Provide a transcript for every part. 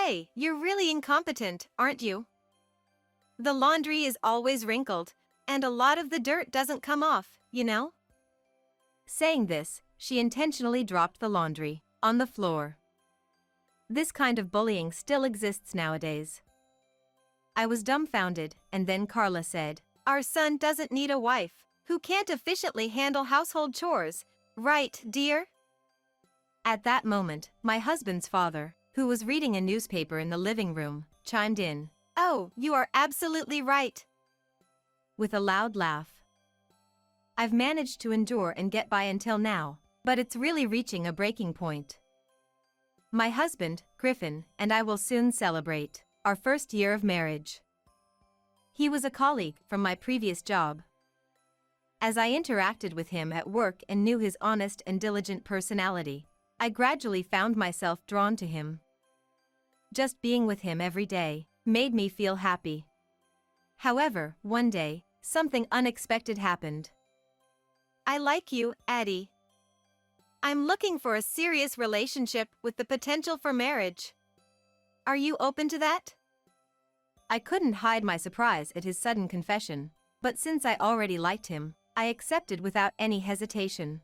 Hey, you're really incompetent, aren't you? The laundry is always wrinkled, and a lot of the dirt doesn't come off, you know? Saying this, she intentionally dropped the laundry on the floor. This kind of bullying still exists nowadays. I was dumbfounded, and then Carla said, "Our son doesn't need a wife who can't efficiently handle household chores, right, dear?" At that moment, my husband's father, who was reading a newspaper in the living room, chimed in. "Oh, you are absolutely right," with a loud laugh. I've managed to endure and get by until now, but it's really reaching a breaking point. My husband, Griffin, and I will soon celebrate our first year of marriage. He was a colleague from my previous job. As I interacted with him at work and knew his honest and diligent personality, I gradually found myself drawn to him. Just being with him every day made me feel happy. However, one day, something unexpected happened. "I like you, Addie. I'm looking for a serious relationship with the potential for marriage. Are you open to that?" I couldn't hide my surprise at his sudden confession, but since I already liked him, I accepted without any hesitation.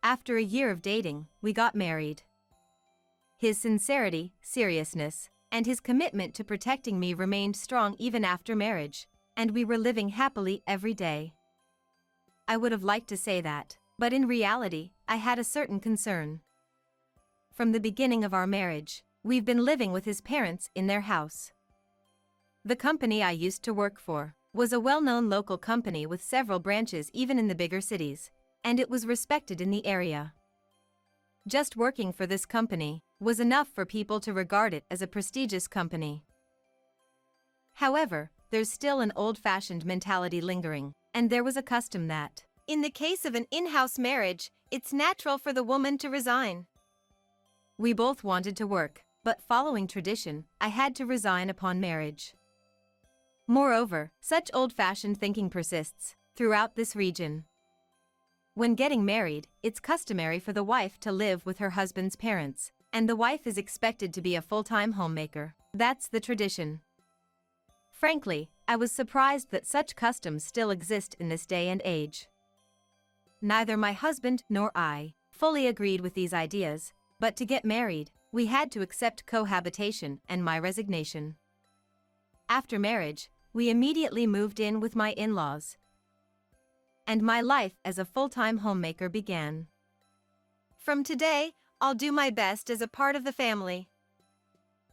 After a year of dating, we got married. His sincerity, seriousness, and his commitment to protecting me remained strong even after marriage, and we were living happily every day. I would have liked to say that, but in reality, I had a certain concern. From the beginning of our marriage, we've been living with his parents in their house. The company I used to work for was a well-known local company with several branches even in the bigger cities, and it was respected in the area. Just working for this company was enough for people to regard it as a prestigious company. However, there's still an old-fashioned mentality lingering, and there was a custom that, in the case of an in-house marriage, it's natural for the woman to resign. We both wanted to work, but following tradition, I had to resign upon marriage. Moreover, such old-fashioned thinking persists throughout this region. When getting married, it's customary for the wife to live with her husband's parents, and the wife is expected to be a full-time homemaker. That's the tradition. Frankly, I was surprised that such customs still exist in this day and age. Neither my husband nor I fully agreed with these ideas, but to get married, we had to accept cohabitation and my resignation. After marriage, we immediately moved in with my in-laws, and my life as a full-time homemaker began. "From today, I'll do my best as a part of the family.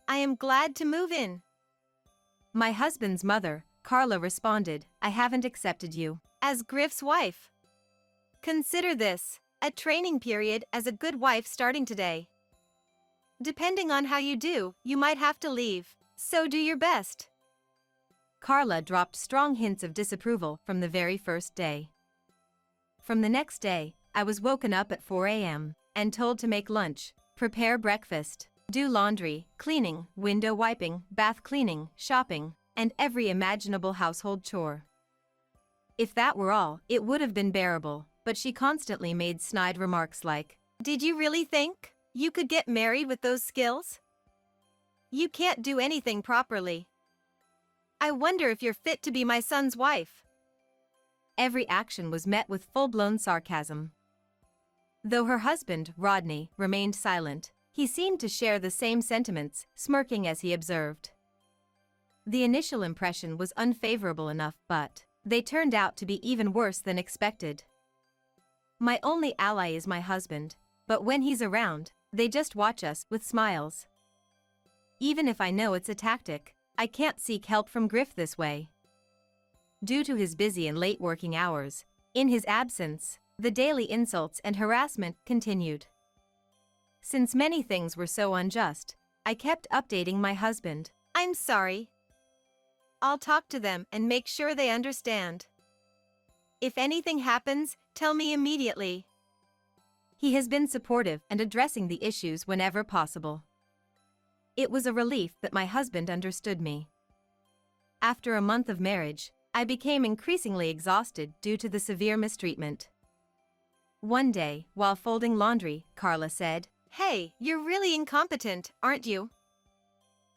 I am glad to move in." My husband's mother, Carla, responded, "I haven't accepted you as Griff's wife. Consider this a training period as a good wife starting today. Depending on how you do, you might have to leave, so do your best." Carla dropped strong hints of disapproval from the very first day. From the next day, I was woken up at 4 a.m. and told to make lunch, prepare breakfast, do laundry, cleaning, window wiping, bath cleaning, shopping, and every imaginable household chore. If that were all, it would have been bearable, but she constantly made snide remarks like, "Did you really think you could get married with those skills? You can't do anything properly. I wonder if you're fit to be my son's wife." Every action was met with full-blown sarcasm. Though her husband, Rodney, remained silent, he seemed to share the same sentiments, smirking as he observed. The initial impression was unfavorable enough, but they turned out to be even worse than expected. My only ally is my husband, but when he's around, they just watch us with smiles. Even if I know it's a tactic, I can't seek help from Griff this way. Due to his busy and late working hours, in his absence, the daily insults and harassment continued. Since many things were so unjust, I kept updating my husband. "I'm sorry. I'll talk to them and make sure they understand. If anything happens, tell me immediately." He has been supportive and addressing the issues whenever possible. It was a relief that my husband understood me. After a month of marriage, I became increasingly exhausted due to the severe mistreatment. One day, while folding laundry, Carla said, "Hey, you're really incompetent, aren't you?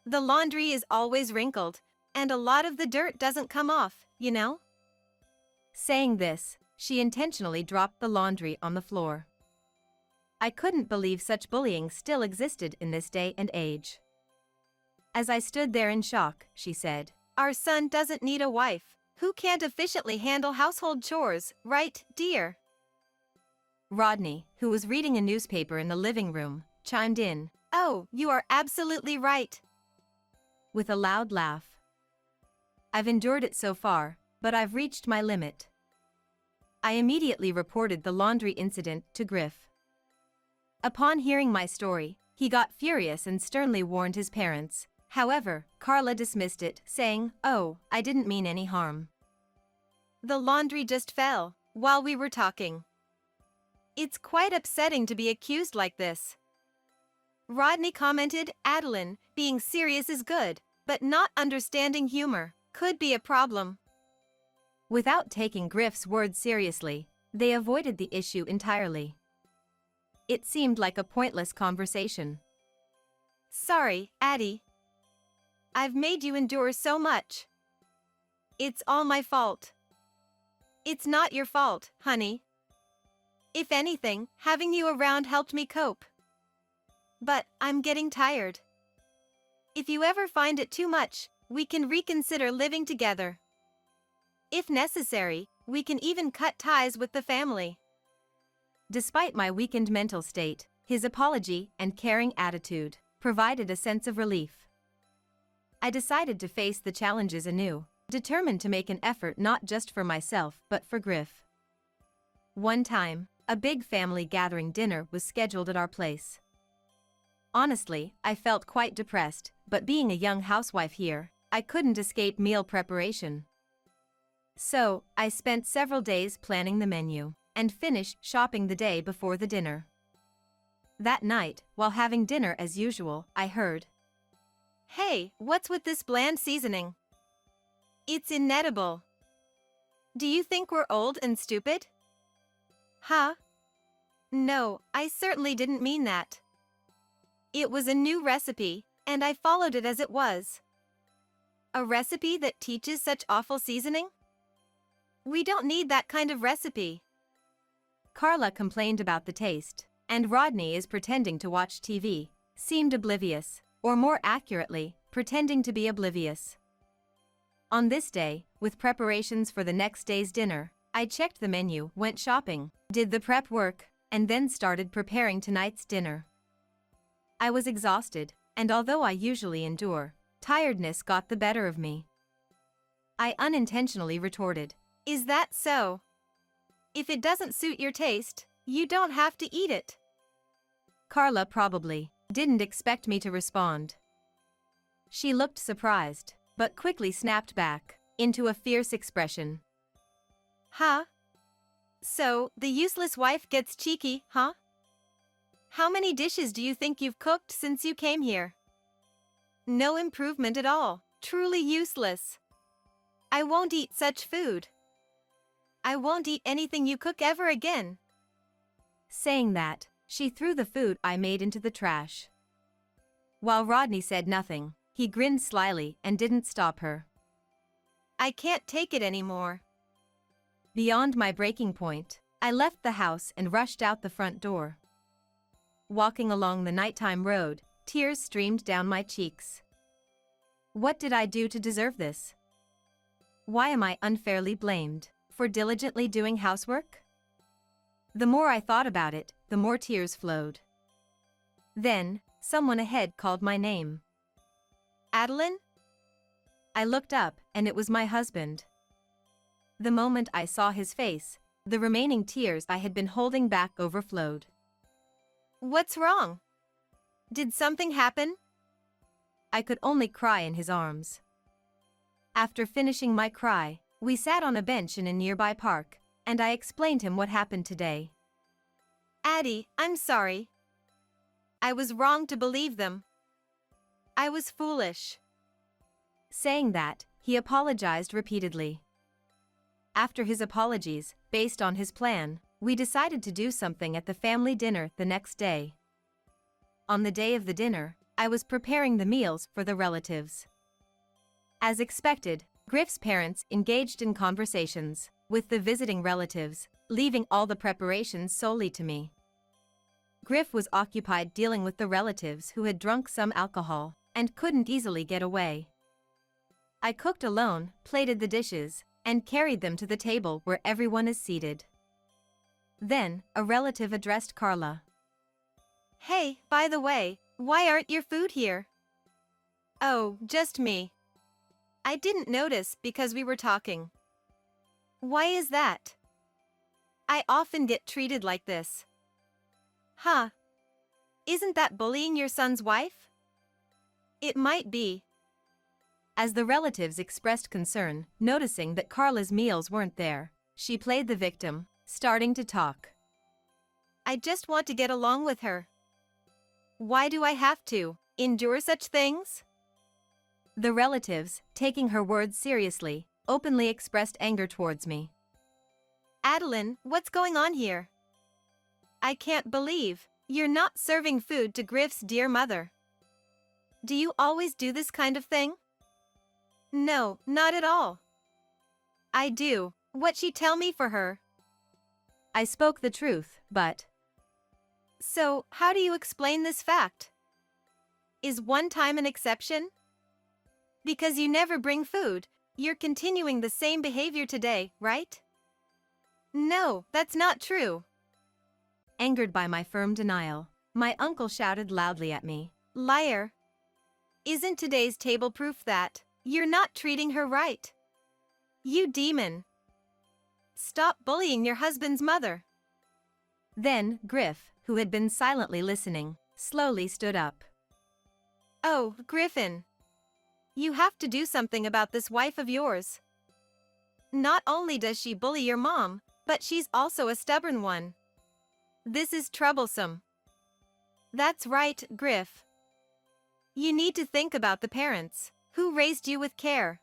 The laundry is always wrinkled, and a lot of the dirt doesn't come off, you know? Saying this, she intentionally dropped the laundry on the floor. I couldn't believe such bullying still existed in this day and age. As I stood there in shock, she said, "Our son doesn't need a wife who can't efficiently handle household chores, right, dear?" Rodney, who was reading a newspaper in the living room, chimed in, "Oh, you are absolutely right," with a loud laugh. I've endured it so far, but I've reached my limit. I immediately reported the laundry incident to Griff. Upon hearing my story, he got furious and sternly warned his parents. However, Carla dismissed it, saying, "Oh, I didn't mean any harm. The laundry just fell while we were talking." It's quite upsetting to be accused like this. Rodney commented, "Adeline, being serious is good, but not understanding humor could be a problem." Without taking Griff's words seriously, they avoided the issue entirely. It seemed like a pointless conversation. "Sorry, Addie. I've made you endure so much. It's all my fault." "It's not your fault, honey. If anything, having you around helped me cope. But I'm getting tired. If you ever find it too much, we can reconsider living together. If necessary, we can even cut ties with the family." Despite my weakened mental state, his apology and caring attitude provided a sense of relief. I decided to face the challenges anew, determined to make an effort not just for myself but for Griff. One time, a big family gathering dinner was scheduled at our place. Honestly, I felt quite depressed, but being a young housewife here, I couldn't escape meal preparation. So, I spent several days planning the menu and finished shopping the day before the dinner. That night, while having dinner as usual, I heard, "Hey, what's with this bland seasoning? It's inedible. Do you think we're old and stupid?" "Huh? No, I certainly didn't mean that. It was a new recipe, and I followed it as it was." "A recipe that teaches such awful seasoning? We don't need that kind of recipe." Carla complained about the taste, and Rodney is pretending to watch TV, seemed oblivious, or more accurately, pretending to be oblivious. On this day, with preparations for the next day's dinner, I checked the menu, went shopping, did the prep work, and then started preparing tonight's dinner. I was exhausted, and although I usually endure, tiredness got the better of me. I unintentionally retorted, "Is that so? If it doesn't suit your taste, you don't have to eat it." Carla probably didn't expect me to respond. She looked surprised, but quickly snapped back into a fierce expression. "Huh? So, the useless wife gets cheeky, huh? How many dishes do you think you've cooked since you came here? No improvement at all, truly useless. I won't eat such food. I won't eat anything you cook ever again." Saying that, she threw the food I made into the trash. While Rodney said nothing, he grinned slyly and didn't stop her. "I can't take it anymore." Beyond my breaking point, I left the house and rushed out the front door. Walking along the nighttime road, tears streamed down my cheeks. What did I do to deserve this? Why am I unfairly blamed for diligently doing housework? The more I thought about it, the more tears flowed. Then, someone ahead called my name. "Adeline?" I looked up, and it was my husband. The moment I saw his face, the remaining tears I had been holding back overflowed. "What's wrong? Did something happen?" I could only cry in his arms. After finishing my cry, we sat on a bench in a nearby park, and I explained him what happened today. "Addie, I'm sorry. I was wrong to believe them. I was foolish." Saying that, he apologized repeatedly. After his apologies, based on his plan, we decided to do something at the family dinner the next day. On the day of the dinner, I was preparing the meals for the relatives. As expected, Griff's parents engaged in conversations with the visiting relatives, leaving all the preparations solely to me. Griff was occupied dealing with the relatives who had drunk some alcohol and couldn't easily get away. I cooked alone, plated the dishes, and carried them to the table where everyone is seated. Then, a relative addressed Carla. "Hey, by the way, why aren't your food here?" "Oh, just me. I didn't notice because we were talking." "Why is that?" "I often get treated like this." "Huh. Isn't that bullying your son's wife?" "It might be." As the relatives expressed concern, noticing that Carla's meals weren't there, she played the victim, starting to talk. "I just want to get along with her. Why do I have to endure such things?" The relatives, taking her words seriously, openly expressed anger towards me. "Adeline, what's going on here? I can't believe you're not serving food to Griff's dear mother. Do you always do this kind of thing?" "No, not at all." "I do. What'd she tell me for her?" I spoke the truth, but... "So, how do you explain this fact? Is one time an exception? Because you never bring food, you're continuing the same behavior today, right?" "No, that's not true." Angered by my firm denial, my uncle shouted loudly at me, "Liar! Isn't today's table proof that you're not treating her right? You demon! Stop bullying your husband's mother." Then, Griff, who had been silently listening, slowly stood up. "Oh, Griffin. You have to do something about this wife of yours. Not only does she bully your mom, but she's also a stubborn one. This is troublesome." "That's right, Griff. You need to think about the parents who raised you with care.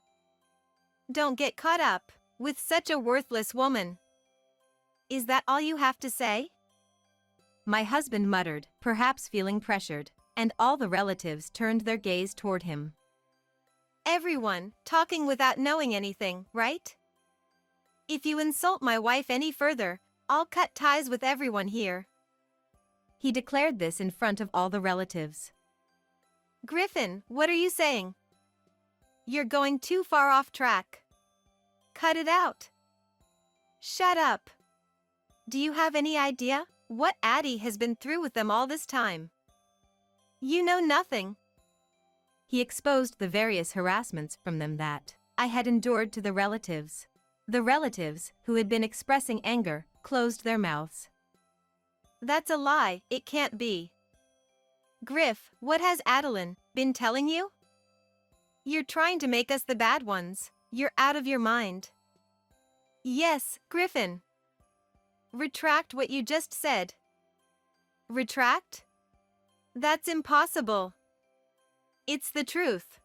Don't get caught up with such a worthless woman." "Is that all you have to say?" My husband muttered, perhaps feeling pressured, and all the relatives turned their gaze toward him. "Everyone talking without knowing anything, right? If you insult my wife any further, I'll cut ties with everyone here." He declared this in front of all the relatives. "Griffin, what are you saying? You're going too far off track. Cut it out. Shut up. Do you have any idea what Addie has been through with them all this time? You know nothing." He exposed the various harassments from them that I had endured to the relatives. The relatives, who had been expressing anger, closed their mouths. "That's a lie, it can't be. Griff, what has Adeline been telling you? You're trying to make us the bad ones. You're out of your mind." "Yes, Griffin. Retract what you just said." "Retract? That's impossible. It's the truth.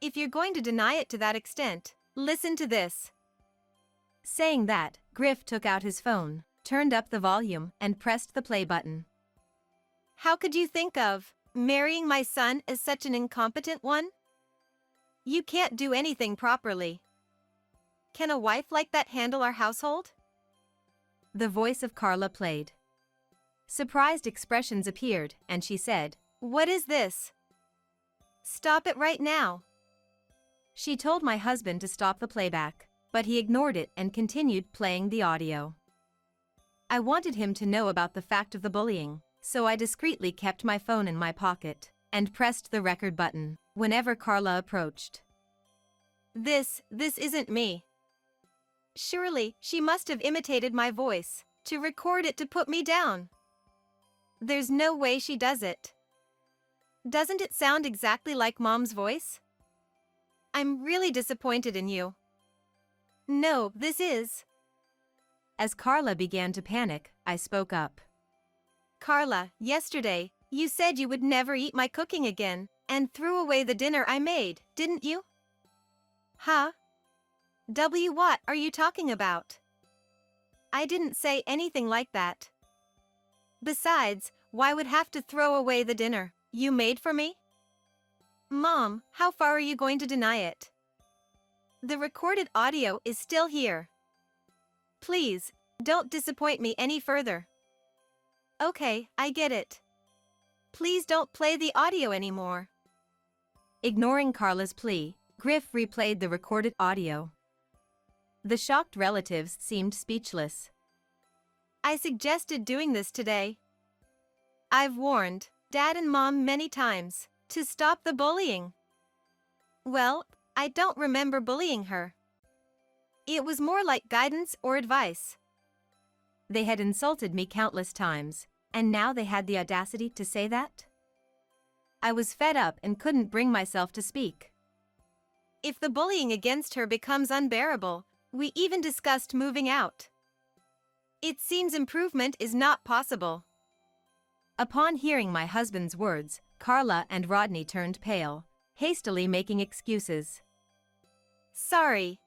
If you're going to deny it to that extent, listen to this." Saying that, Griff took out his phone, turned up the volume, and pressed the play button. "How could you think of marrying my son as such an incompetent one? You can't do anything properly. Can a wife like that handle our household?" The voice of Carla played. Surprised expressions appeared, and she said, "What is this? Stop it right now." She told my husband to stop the playback, but he ignored it and continued playing the audio. I wanted him to know about the fact of the bullying, so I discreetly kept my phone in my pocket and pressed the record button whenever Carla approached. This isn't me. Surely she must have imitated my voice to record it to put me down. There's no way she does it. Doesn't it sound exactly like Mom's voice? I'm really disappointed in you. No, this is..." As Carla began to panic, I spoke up. "Carla, yesterday, you said you would never eat my cooking again, and threw away the dinner I made, didn't you?" "Huh? What are you talking about? I didn't say anything like that. Besides, why would have to throw away the dinner? You made for me? Mom, how far are you going to deny it? The recorded audio is still here. Please, don't disappoint me any further. Okay, I get it. Please don't play the audio anymore. Ignoring Carla's plea, Griff replayed the recorded audio. The shocked relatives seemed speechless. I suggested doing this today. I've warned Dad and Mom many times to stop the bullying. Well, I don't remember bullying her. It was more like guidance or advice. They had insulted me countless times, and now they had the audacity to say that? I was fed up and couldn't bring myself to speak. If the bullying against her becomes unbearable, we even discussed moving out. It seems improvement is not possible. Upon hearing my husband's words, Carla and Rodney turned pale, hastily making excuses. Sorry.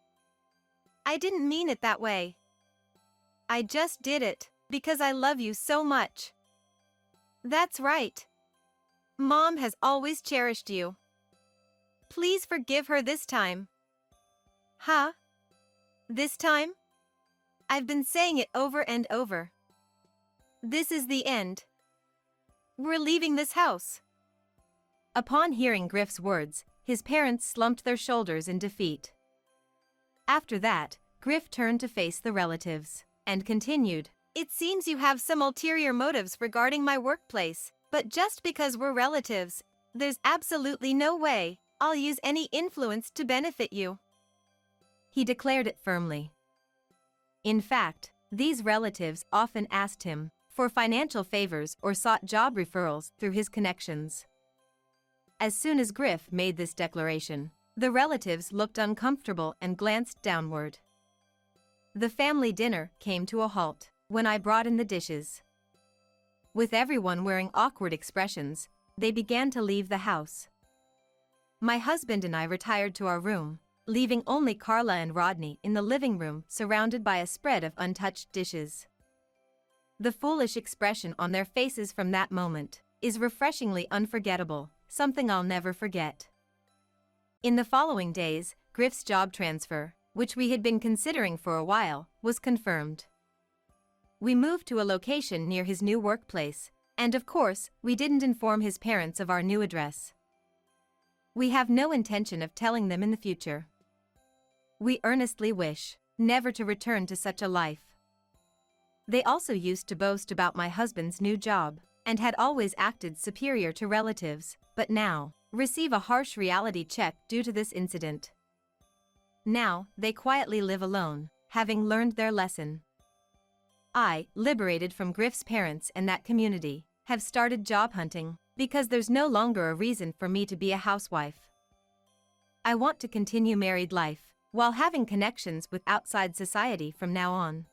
I didn't mean it that way. I just did it because I love you so much. That's right. Mom has always cherished you. Please forgive her this time. Huh? This time? I've been saying it over and over. This is the end. We're leaving this house. Upon hearing Griff's words, his parents slumped their shoulders in defeat. After that, Griff turned to face the relatives and continued, It seems you have some ulterior motives regarding my workplace, but just because we're relatives, there's absolutely no way I'll use any influence to benefit you. He declared it firmly. In fact, these relatives often asked him for financial favors or sought job referrals through his connections. As soon as Griff made this declaration, the relatives looked uncomfortable and glanced downward. The family dinner came to a halt when I brought in the dishes. With everyone wearing awkward expressions, they began to leave the house. My husband and I retired to our room, leaving only Carla and Rodney in the living room surrounded by a spread of untouched dishes. The foolish expression on their faces from that moment is refreshingly unforgettable, something I'll never forget. In the following days, Griff's job transfer, which we had been considering for a while, was confirmed. We moved to a location near his new workplace, and of course, we didn't inform his parents of our new address. We have no intention of telling them in the future. We earnestly wish never to return to such a life. They also used to boast about my husband's new job, and had always acted superior to relatives, but now receive a harsh reality check due to this incident. Now, they quietly live alone, having learned their lesson. I, liberated from Griff's parents and that community, have started job hunting, because there's no longer a reason for me to be a housewife. I want to continue married life, while having connections with outside society from now on.